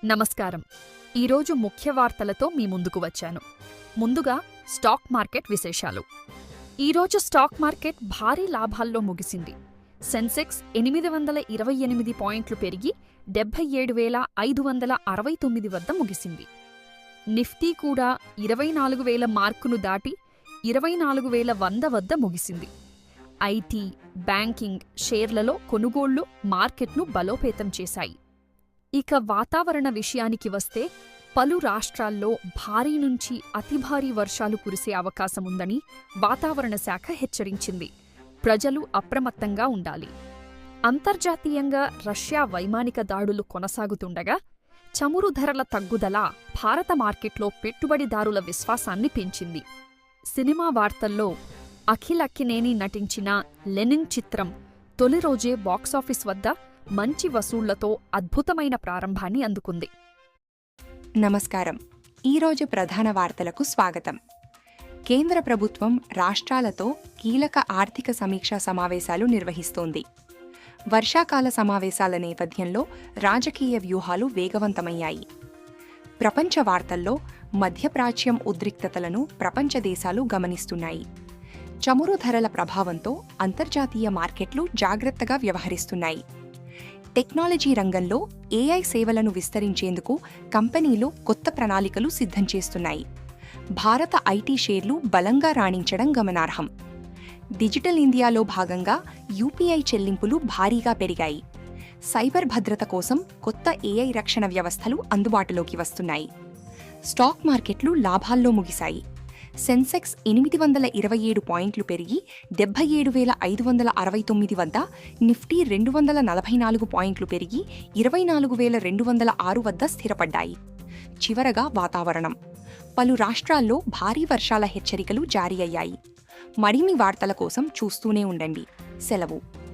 నమస్కారం. ఈరోజు ముఖ్య వార్తలతో మీ ముందుకు వచ్చాను. ముందుగా స్టాక్ మార్కెట్ విశేషాలు. ఈరోజు స్టాక్ మార్కెట్ భారీ లాభాల్లో ముగిసింది. సెన్సెక్స్ 828 పాయింట్లు పెరిగి 77,569 వద్ద ముగిసింది. నిఫ్టీ కూడా 24,000 మార్కును దాటి 24,100 వద్ద ముగిసింది. ఐటీ, బ్యాంకింగ్ షేర్లలో కొనుగోళ్లు మార్కెట్ను బలోపేతం చేశాయి. ఇక వాతావరణ విషయానికి వస్తే పలు రాష్ట్రాల్లో భారీ నుంచి అతి భారీ వర్షాలు కురిసే అవకాశముందని వాతావరణ శాఖ హెచ్చరించింది. ప్రజలు అప్రమత్తంగా ఉండాలి. అంతర్జాతీయంగా రష్యా వైమానిక దాడులు కొనసాగుతుండగా చమురు ధరల తగ్గుదల భారత మార్కెట్లో పెట్టుబడిదారుల విశ్వాసాన్ని పెంచింది. సినిమా వార్తల్లో అఖిల్ అక్కినేని నటించిన లెనిన్ చిత్రం తొలి రోజే బాక్సాఫీస్ వద్ద మంచి వసూళ్లతో అద్భుతమైన ప్రారంభాన్ని అందుకుంది. నమస్కారం. ఈరోజు ప్రధాన వార్తలకు స్వాగతం. కేంద్ర ప్రభుత్వం రాష్ట్రాలతో కీలక ఆర్థిక సమీక్షా సమావేశాలు నిర్వహిస్తోంది. వర్షాకాల సమావేశాల నేపథ్యంలో రాజకీయ వ్యూహాలు వేగవంతమయ్యాయి. ప్రపంచ వార్తల్లో మధ్యప్రాచ్యం ఉద్రిక్తతలను ప్రపంచ దేశాలు గమనిస్తున్నాయి. చమురు ధరల ప్రభావంతో అంతర్జాతీయ మార్కెట్లు జాగ్రత్తగా వ్యవహరిస్తున్నాయి. టెక్నాలజీ రంగంలో ఏఐ సేవలను విస్తరించేందుకు కంపెనీలు కొత్త ప్రణాళికలు సిద్ధం చేస్తున్నాయి. భారత ఐటీ షేర్లు బలంగా రాణించడం గమనార్హం. డిజిటల్ ఇండియాలో భాగంగా యూపీఐ చెల్లింపులు భారీగా పెరిగాయి. సైబర్ భద్రత కోసం కొత్త ఏఐ రక్షణ వ్యవస్థలు అందుబాటులోకి వస్తున్నాయి. స్టాక్ మార్కెట్లు లాభాల్లో ముగిశాయి. సెన్సెక్స్ 827 పాయింట్లు పెరిగి 77,569 వద్ద, నిఫ్టీ 244 పాయింట్లు పెరిగి 24,206 వద్ద స్థిరపడ్డాయి. చివరగా వాతావరణం. పలు రాష్ట్రాల్లో భారీ వర్షాల హెచ్చరికలు జారీ అయ్యాయి. మరిన్ని వార్తల కోసం చూస్తూనే ఉండండి. సెలవు.